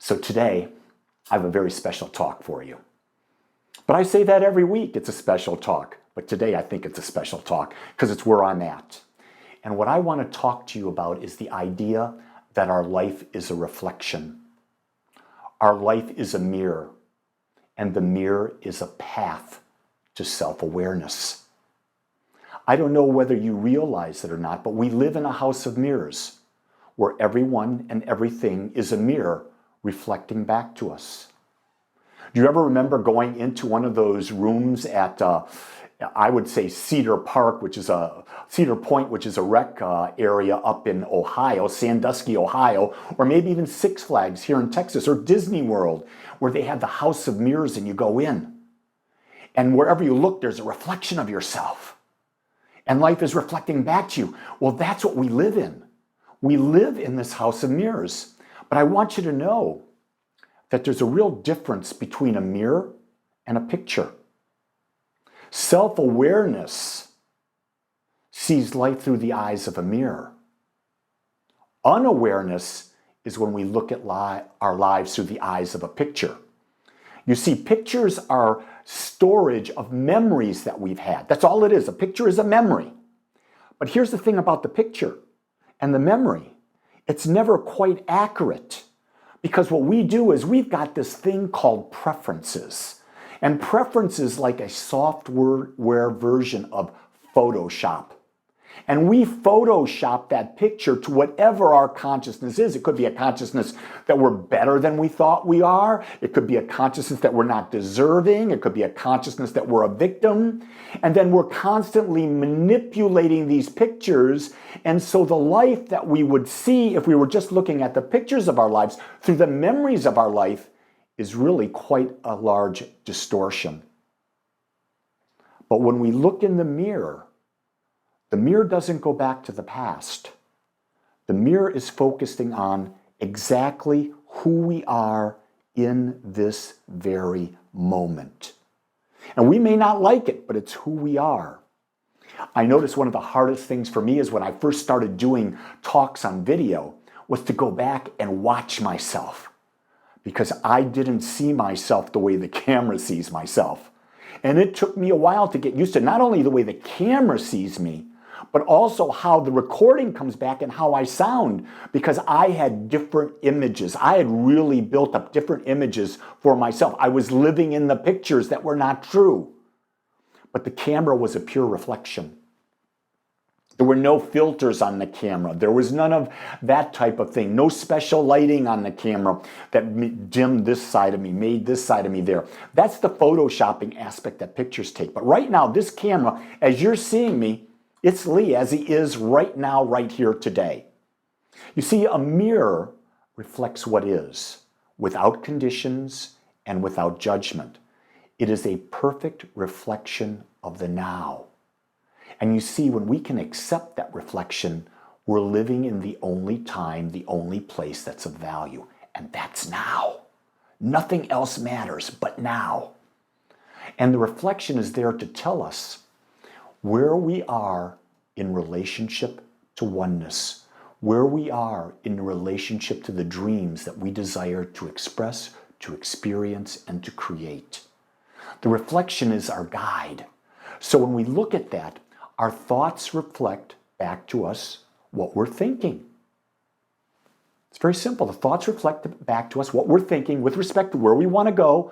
So today, I have a very special talk for you. But I say that every week, it's a special talk. But today I think it's a special talk because it's where I'm at. And what I want to talk to you about is the idea that our life is a reflection. Our life is a mirror, and the mirror is a path to self-awareness. I don't know whether you realize it or not, but we live in a house of mirrors where everyone and everything is a mirror reflecting back to us. Do you ever remember going into one of those rooms at, I would say Cedar Point, which is a rec area up in Ohio, Sandusky, Ohio, or maybe even Six Flags here in Texas, or Disney World, where they have the house of mirrors and you go in. And wherever you look, there's a reflection of yourself. And life is reflecting back to you. Well, that's what we live in. We live in this house of mirrors. But I want you to know that there's a real difference between a mirror and a picture. Self-awareness sees life through the eyes of a mirror. Unawareness is when we look at our lives through the eyes of a picture. You see, pictures are storage of memories that we've had. That's all it is. A picture is a memory. But here's the thing about the picture and the memory. It's never quite accurate, because what we do is we've got this thing called preferences. And preferences like a software version of Photoshop. And we Photoshop that picture to whatever our consciousness is. It could be a consciousness that we're better than we thought we are. It could be a consciousness that we're not deserving. It could be a consciousness that we're a victim. And then we're constantly manipulating these pictures. And so the life that we would see if we were just looking at the pictures of our lives through the memories of our life is really quite a large distortion. But when we look in the mirror doesn't go back to the past. The mirror is focusing on exactly who we are in this very moment. And we may not like it, but it's who we are. I noticed one of the hardest things for me is when I first started doing talks on video was to go back and watch myself, because I didn't see myself the way the camera sees myself. And it took me a while to get used to not only the way the camera sees me, but also how the recording comes back and how I sound, because I had different images. I had really built up different images for myself. I was living in the pictures that were not true. But the camera was a pure reflection. There were no filters on the camera. There was none of that type of thing. No special lighting on the camera that dimmed this side of me, made this side of me there. That's the photoshopping aspect that pictures take. But right now, this camera, as you're seeing me, it's Lee as he is right now, right here today. You see, a mirror reflects what is, without conditions and without judgment. It is a perfect reflection of the now. And you see, when we can accept that reflection, we're living in the only time, the only place that's of value, and that's now. Nothing else matters but now. And the reflection is there to tell us where we are in relationship to oneness, where we are in relationship to the dreams that we desire to express, to experience, and to create. The reflection is our guide. So when we look at that, our thoughts reflect back to us what we're thinking. It's very simple. The thoughts reflect back to us what we're thinking with respect to where we want to go,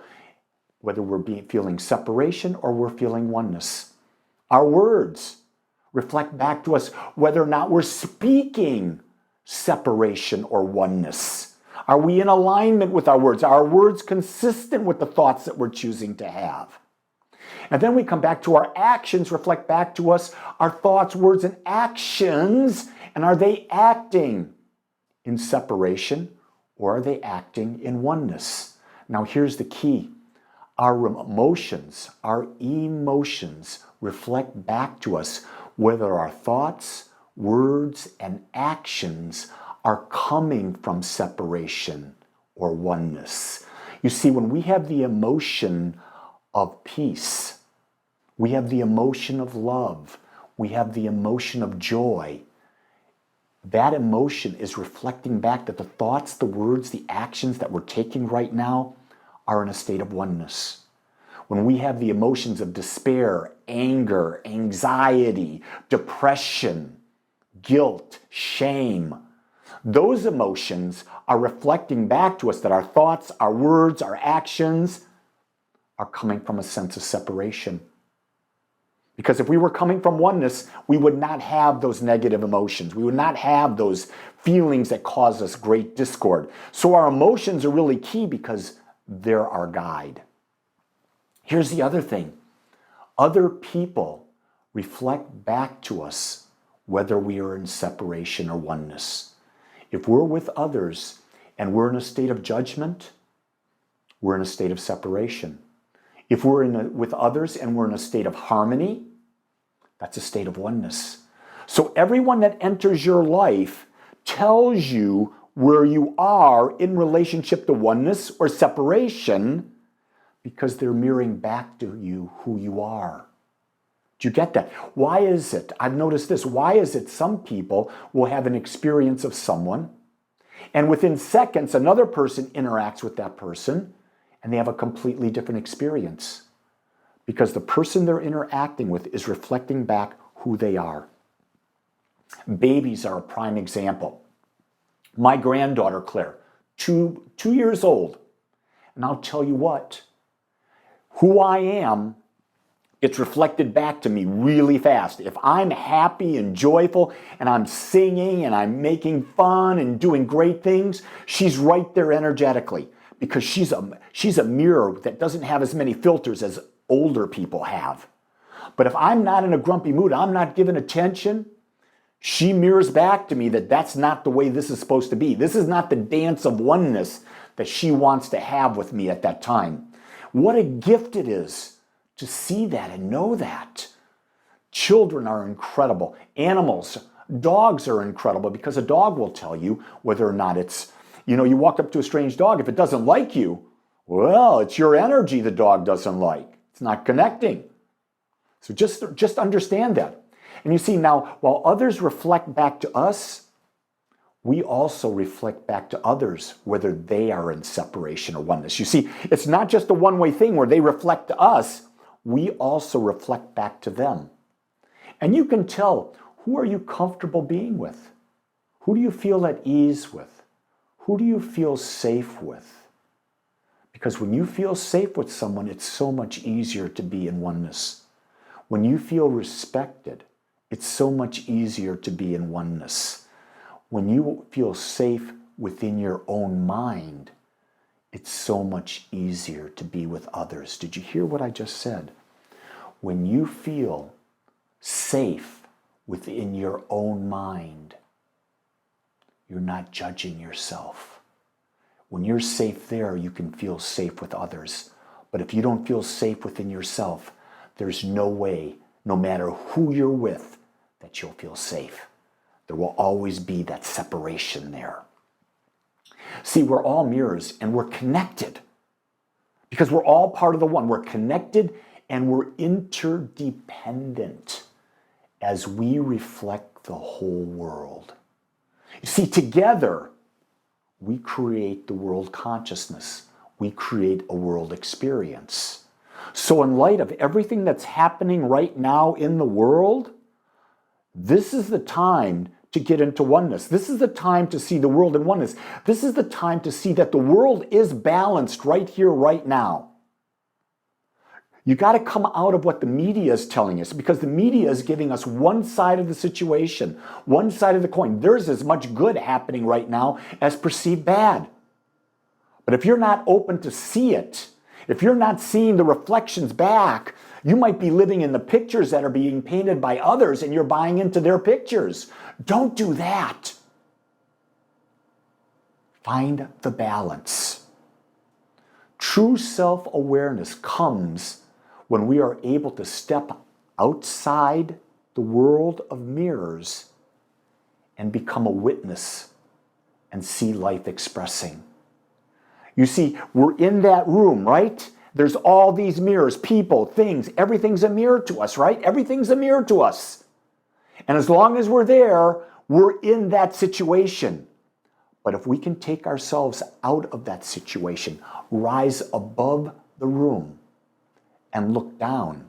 whether we're feeling separation or we're feeling oneness. Our words reflect back to us whether or not we're speaking separation or oneness. Are we in alignment with our words? Are our words consistent with the thoughts that we're choosing to have? And then we come back to our actions, reflect back to us our thoughts, words, and actions. And are they acting in separation or are they acting in oneness? Now here's the key. Our emotions reflect back to us whether our thoughts, words, and actions are coming from separation or oneness. You see, when we have the emotion of peace, we have the emotion of love, we have the emotion of joy, that emotion is reflecting back that the thoughts, the words, the actions that we're taking right now are in a state of oneness. When we have the emotions of despair, anger, anxiety, depression, guilt, shame, those emotions are reflecting back to us that our thoughts, our words, our actions are coming from a sense of separation. Because if we were coming from oneness, we would not have those negative emotions. We would not have those feelings that cause us great discord. So our emotions are really key because they're our guide. Here's the other thing. Other people reflect back to us whether we are in separation or oneness. If we're with others and we're in a state of judgment, we're in a state of separation. If we're with others and we're in a state of harmony, that's a state of oneness. So everyone that enters your life tells you where you are in relationship to oneness or separation because they're mirroring back to you who you are. Do you get that? Why is it? I've noticed this. Why is it some people will have an experience of someone and within seconds another person interacts with that person and they have a completely different experience? Because the person they're interacting with is reflecting back who they are. Babies are a prime example. My granddaughter, Claire, two years old, and I'll tell you what, who I am, it's reflected back to me really fast. If I'm happy and joyful and I'm singing and I'm making fun and doing great things, she's right there energetically because she's a mirror that doesn't have as many filters as older people have. But if I'm not in a grumpy mood, I'm not giving attention, she mirrors back to me that that's not the way this is supposed to be. This is not the dance of oneness that she wants to have with me at that time. What a gift it is to see that and know that. Children are incredible. Animals, dogs are incredible because a dog will tell you whether or not it's, you walk up to a strange dog. If it doesn't like you, well, it's your energy the dog doesn't like. It's not connecting. So just understand that. And you see now, while others reflect back to us, we also reflect back to others whether they are in separation or oneness. You see, it's not just a one-way thing where they reflect to us, we also reflect back to them. And you can tell, who are you comfortable being with? Who do you feel at ease with? Who do you feel safe with? Because when you feel safe with someone, it's so much easier to be in oneness. When you feel respected, it's so much easier to be in oneness. When you feel safe within your own mind, it's so much easier to be with others. Did you hear what I just said? When you feel safe within your own mind, you're not judging yourself. When you're safe there, you can feel safe with others. But if you don't feel safe within yourself, there's no way, no matter who you're with, that you'll feel safe. There will always be that separation there. See, we're all mirrors and we're connected because we're all part of the one. We're connected and we're interdependent as we reflect the whole world. You see, together, we create the world consciousness. We create a world experience. So in light of everything that's happening right now in the world, this is the time to get into oneness. This is the time to see the world in oneness. This is the time to see that the world is balanced right here, right now. You got to come out of what the media is telling us because the media is giving us one side of the situation, one side of the coin. There's as much good happening right now as perceived bad. But if you're not open to see it, if you're not seeing the reflections back, you might be living in the pictures that are being painted by others and you're buying into their pictures. Don't do that. Find the balance. True self-awareness comes when we are able to step outside the world of mirrors and become a witness and see life expressing. You see, we're in that room, right? There's all these mirrors, people, things, everything's a mirror to us, right? Everything's a mirror to us. And as long as we're there, We're in that situation. But if we can take ourselves out of that situation, rise above the room, and look down,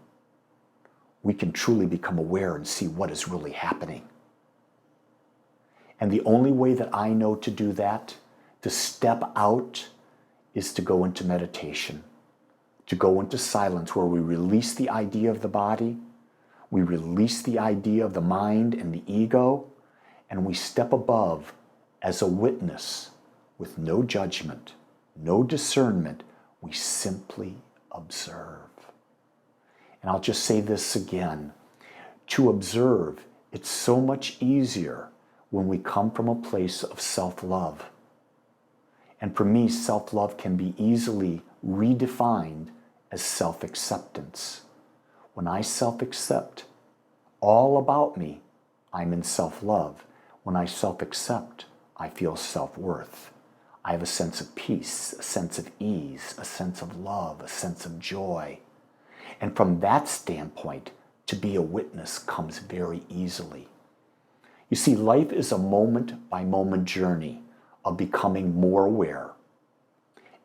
we can truly become aware and see what is really happening. And the only way that I know to do that, to step out, is to go into meditation, to go into silence where we release the idea of the body, we release the idea of the mind and the ego, and we step above as a witness with no judgment, no discernment. We simply observe. And I'll just say this again. To observe, it's so much easier when we come from a place of self-love. And for me, self-love can be easily redefined as self-acceptance. When I self-accept all about me, I'm in self-love. When I self-accept, I feel self-worth. I have a sense of peace, a sense of ease, a sense of love, a sense of joy. And from that standpoint, to be a witness comes very easily. You see, life is a moment-by-moment journey of becoming more aware.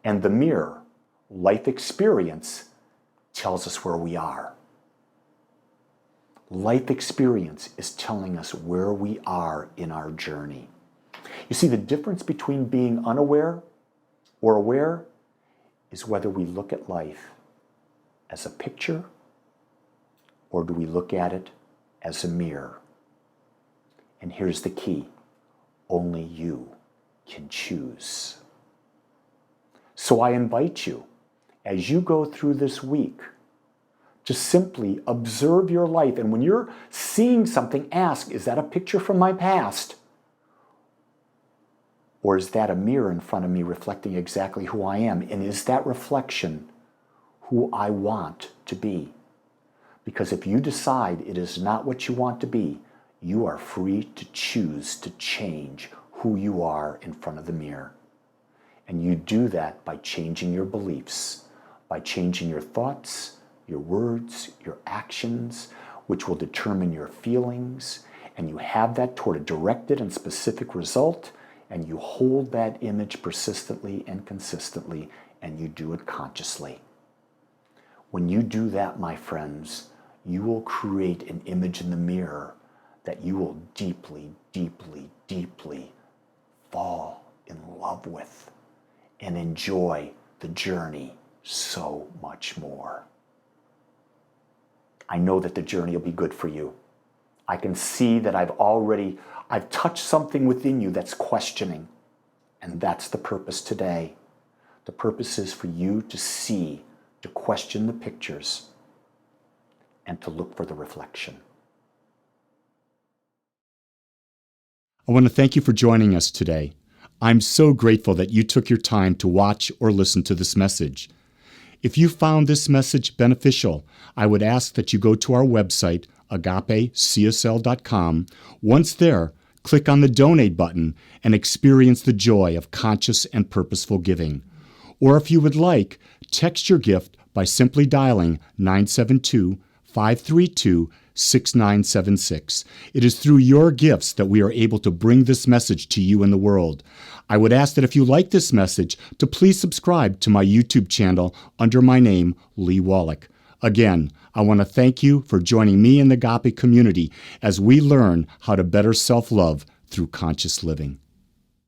And the mirror, life experience, tells us where we are. Life experience is telling us where we are in our journey. You see, the difference between being unaware or aware is whether we look at life as a picture or do we look at it as a mirror. And here's the key: only you can choose. So I invite you, as you go through this week, to simply observe your life. And when you're seeing something, ask, is that a picture from my past? Or is that a mirror in front of me reflecting exactly who I am? And is that reflection who I want to be? Because if you decide it is not what you want to be, you are free to choose to change who you are in front of the mirror. And you do that by changing your beliefs, by changing your thoughts, your words, your actions, which will determine your feelings. And you have that toward a directed and specific result, and you hold that image persistently and consistently, and you do it consciously. When you do that, my friends, you will create an image in the mirror that you will deeply, deeply, deeply fall in love with and enjoy the journey so much more. I know that the journey will be good for you. I can see that I've touched something within you that's questioning. And that's the purpose today. The purpose is for you to see, to question the pictures, and to look for the reflection. I want to thank you for joining us today. I'm so grateful that you took your time to watch or listen to this message. If you found this message beneficial, I would ask that you go to our website, agapecsl.com. Once there, click on the donate button and experience the joy of conscious and purposeful giving. Or if you would like, text your gift by simply dialing 972-532-6976. It is through your gifts that we are able to bring this message to you in the world. I would ask that if you like this message, to please subscribe to my YouTube channel under my name, Lee Wallach. Again, I want to thank you for joining me in the Agape community as we learn how to better self-love through conscious living.